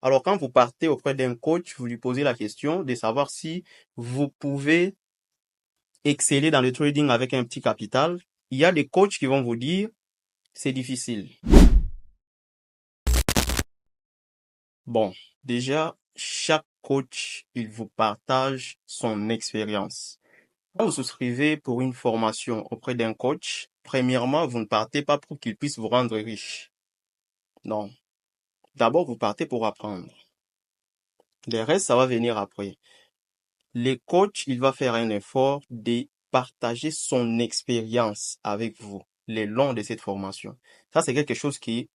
Alors, quand vous partez auprès d'un coach, vous lui posez la question de savoir si vous pouvez exceller dans le trading avec un petit capital. Il y a des coachs qui vont vous dire, c'est difficile. Bon, déjà, chaque coach, il vous partage son expérience. Quand vous souscrivez pour une formation auprès d'un coach, premièrement, vous ne partez pas pour qu'il puisse vous rendre riche. Non. D'abord, vous partez pour apprendre. Le reste, ça va venir après. Le coach, il va faire un effort de partager son expérience avec vous le long de cette formation. Ça, c'est quelque chose que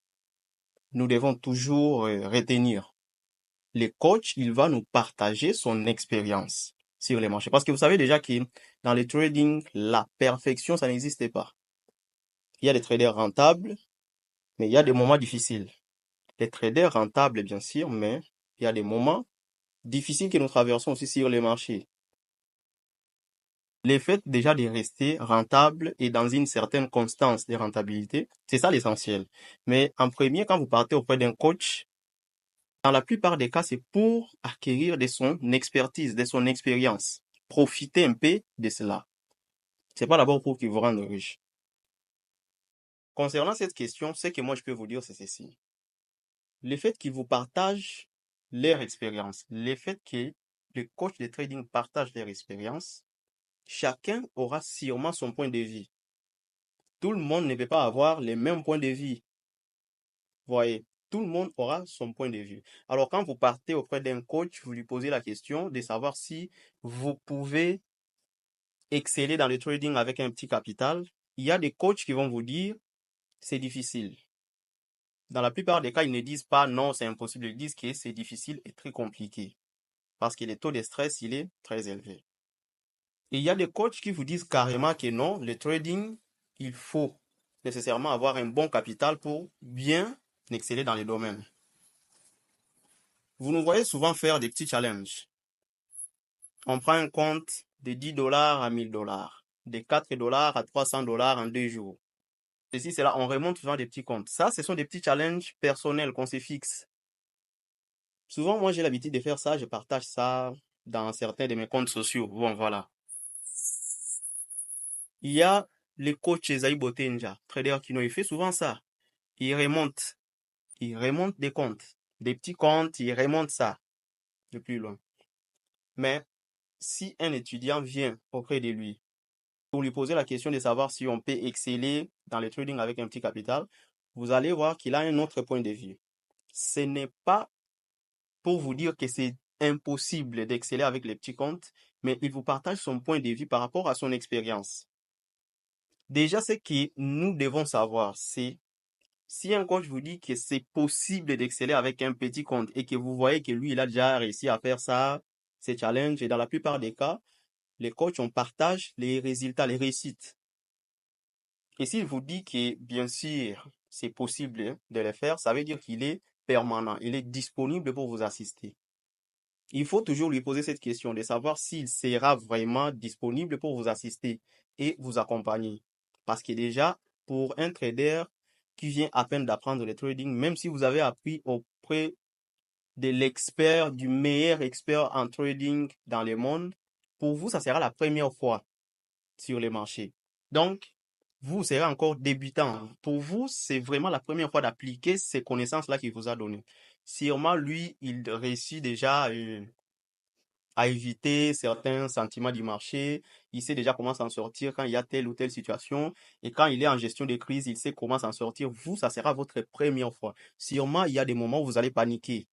nous devons toujours retenir. Le coach, il va nous partager son expérience sur les marchés. Parce que vous savez déjà que dans le trading, la perfection, ça n'existe pas. Il y a des traders rentables, mais il y a des moments difficiles. Les traders rentables, bien sûr, mais il y a des moments difficiles que nous traversons aussi sur les marchés. Le fait déjà de rester rentable et dans une certaine constance de rentabilité, c'est ça l'essentiel. Mais en premier, quand vous partez auprès d'un coach, dans la plupart des cas, c'est pour acquérir de son expertise, de son expérience. Profitez un peu de cela. C'est pas d'abord pour qu'il vous rende riche. Concernant cette question, ce que moi je peux vous dire, c'est ceci. Le fait qu'ils vous partagent leur expérience, le fait que les coachs de trading partagent leur expérience, chacun aura sûrement son point de vue. Tout le monde ne peut pas avoir les mêmes points de vue. Voyez, tout le monde aura son point de vue. Alors, quand vous partez auprès d'un coach, vous lui posez la question de savoir si vous pouvez exceller dans le trading avec un petit capital. Il y a des coachs qui vont vous dire, c'est difficile. Dans la plupart des cas, ils ne disent pas non, c'est impossible. Ils disent que c'est difficile et très compliqué. Parce que le taux de stress, il est très élevé. Et il y a des coachs qui vous disent carrément que non, le trading, il faut nécessairement avoir un bon capital pour bien exceller dans les domaines. Vous nous voyez souvent faire des petits challenges. On prend un compte de 10 dollars à 1000 dollars, de 4 dollars à 300 dollars en 2 jours. Ceci, c'est là, on remonte souvent des petits comptes. Ça, ce sont des petits challenges personnels qu'on se fixe. Souvent, moi, j'ai l'habitude de faire ça, je partage ça dans certains de mes comptes sociaux. Bon, voilà. Il y a le coach Esaïe Botenja, trader Kino, il fait souvent ça. Il remonte des comptes, des petits comptes, il remonte ça de plus loin. Mais si un étudiant vient auprès de lui pour lui poser la question de savoir si on peut exceller dans le trading avec un petit capital, vous allez voir qu'il a un autre point de vue. Ce n'est pas pour vous dire que c'est impossible d'exceller avec les petits comptes, mais il vous partage son point de vue par rapport à son expérience. Déjà, ce que nous devons savoir, c'est si un coach vous dit que c'est possible d'exceller avec un petit compte et que vous voyez que lui, il a déjà réussi à faire ça, ces challenges, et dans la plupart des cas, les coachs, on partage les résultats, les réussites. Et s'il vous dit que, bien sûr, c'est possible de le faire, ça veut dire qu'il est permanent, il est disponible pour vous assister. Il faut toujours lui poser cette question de savoir s'il sera vraiment disponible pour vous assister et vous accompagner. Parce que déjà, pour un trader qui vient à peine d'apprendre le trading, même si vous avez appris auprès de l'expert, du meilleur expert en trading dans le monde, pour vous, ça sera la première fois sur les marchés. Donc, vous serez encore débutant. Pour vous, c'est vraiment la première fois d'appliquer ces connaissances-là qu'il vous a données. Sûrement, lui, il réussit déjà à éviter certains sentiments du marché. Il sait déjà comment s'en sortir quand il y a telle ou telle situation. Et quand il est en gestion de crise, il sait comment s'en sortir. Vous, ça sera votre première fois. Sûrement, il y a des moments où vous allez paniquer.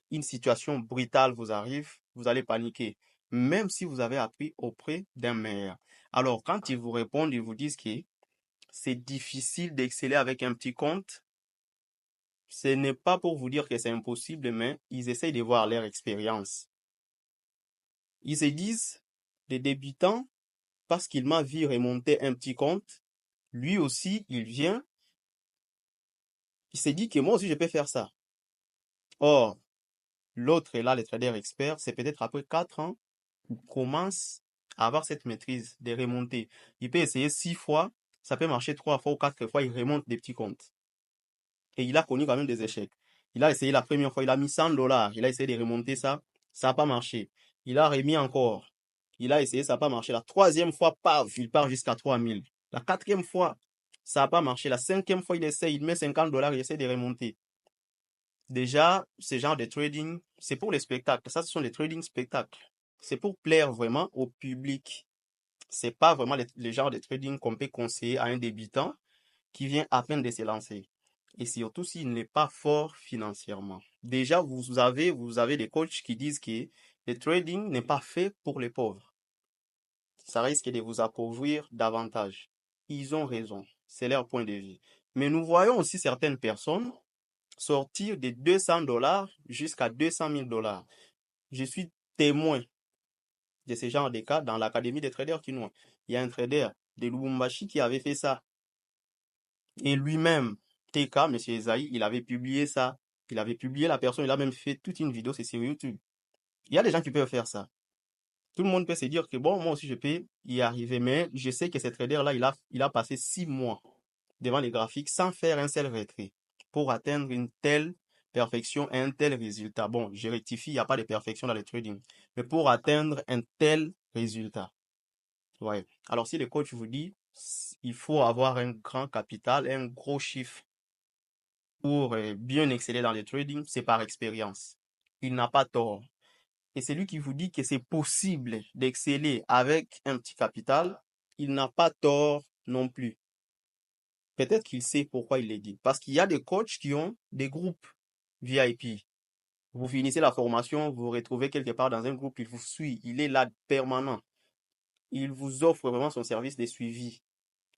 Une situation brutale vous arrive, vous allez paniquer. Même si vous avez appris auprès d'un meilleur. Alors, quand ils vous répondent, ils vous disent que c'est difficile d'exceller avec un petit compte. Ce n'est pas pour vous dire que c'est impossible, mais ils essayent de voir leur expérience. Ils se disent, les débutants, parce qu'il m'a vu remonter un petit compte, lui aussi, il vient, il s'est dit que moi aussi, je peux faire ça. Or, l'autre est là, le trader expert, c'est peut-être après 4 ans, il commence à avoir cette maîtrise de remonter. Il peut essayer 6 fois, ça peut marcher 3 fois ou 4 fois, il remonte des petits comptes. Et il a connu quand même des échecs. Il a essayé la première fois, il a mis $100. Il a essayé de remonter ça. Ça n'a pas marché. Il a remis encore. Il a essayé, ça n'a pas marché. La troisième fois, paf, il part jusqu'à 3000. La quatrième fois, ça n'a pas marché. La cinquième fois, il essaie, il met $50, il essaie de remonter. Déjà, ce genre de trading, c'est pour les spectacles. Ça, ce sont des trading spectacles. C'est pour plaire vraiment au public. C'est pas vraiment le genre de trading qu'on peut conseiller à un débutant qui vient à peine de se lancer. Et surtout s'il n'est pas fort financièrement. Déjà, vous avez des coachs qui disent que le trading n'est pas fait pour les pauvres. Ça risque de vous appauvrir davantage. Ils ont raison. C'est leur point de vue. Mais nous voyons aussi certaines personnes sortir de $200 jusqu'à $200 000. Je suis témoin de ce genre de cas dans l'académie des traders chinois. Il y a un trader de Lubumbashi qui avait fait ça. Et lui-même, TK, M. Esaïe, il avait publié ça. Il avait publié la personne, il a même fait toute une vidéo, c'est sur YouTube. Il y a des gens qui peuvent faire ça. Tout le monde peut se dire que bon, moi aussi je peux y arriver, mais je sais que ce trader-là, il a passé 6 mois devant les graphiques sans faire un seul retrait pour atteindre une telle perfection, un tel résultat. Bon, je rectifie, il n'y a pas de perfection dans le trading, mais pour atteindre un tel résultat. Ouais. Alors, si le coach vous dit, il faut avoir un grand capital, un gros chiffre pour bien exceller dans le trading, c'est par expérience. Il n'a pas tort. Et celui qui vous dit que c'est possible d'exceller avec un petit capital, il n'a pas tort non plus. Peut-être qu'il sait pourquoi il le dit. Parce qu'il y a des coachs qui ont des groupes VIP. Vous finissez la formation, vous vous retrouvez quelque part dans un groupe, il vous suit, il est là permanent. Il vous offre vraiment son service de suivi.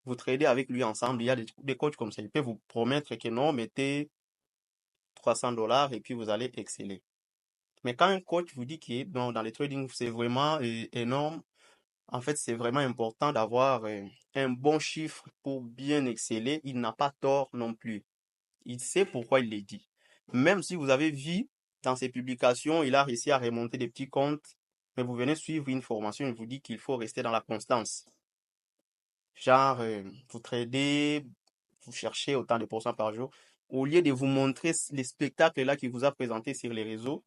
Vous tradez avec lui ensemble. Il y a des coachs comme ça. Il peut vous promettre que non, mettez $300 et puis vous allez exceller. Mais quand un coach vous dit que non, dans le trading, c'est vraiment énorme, en fait, c'est vraiment important d'avoir un bon chiffre pour bien exceller. Il n'a pas tort non plus. Il sait pourquoi il le dit. Même si vous avez vu dans ses publications, il a réussi à remonter des petits comptes, mais vous venez suivre une formation, il vous dit qu'il faut rester dans la constance. Genre, vous tradez, vous cherchez autant de pourcents par jour. Au lieu de vous montrer les spectacles là qu'il vous a présentés sur les réseaux,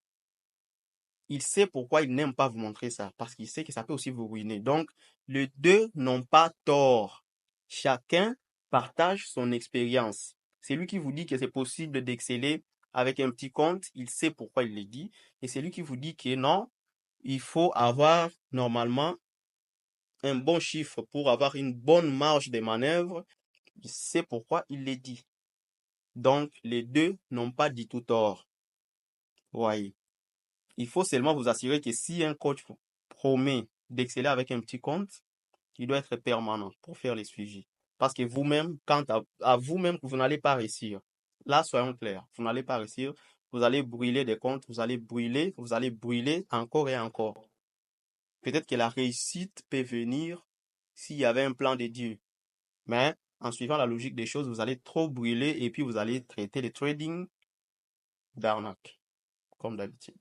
il sait pourquoi il n'aime pas vous montrer ça, parce qu'il sait que ça peut aussi vous ruiner. Donc, les deux n'ont pas tort. Chacun partage son expérience. C'est lui qui vous dit que c'est possible d'exceller avec un petit compte, il sait pourquoi il le dit. Et c'est lui qui vous dit que non, il faut avoir normalement un bon chiffre pour avoir une bonne marge de manœuvre. Il sait pourquoi il le dit. Donc, les deux n'ont pas du tout tort. Voyez. Il faut seulement vous assurer que si un coach vous promet d'exceller avec un petit compte, il doit être permanent pour faire les suivis. Parce que vous-même, quant à vous-même, vous n'allez pas réussir. Là, soyons clairs, vous n'allez pas réussir. Vous allez brûler des comptes, vous allez brûler encore et encore. Peut-être que la réussite peut venir s'il y avait un plan de Dieu. Mais en suivant la logique des choses, vous allez trop brûler et puis vous allez traiter le trading d'arnaque, comme d'habitude.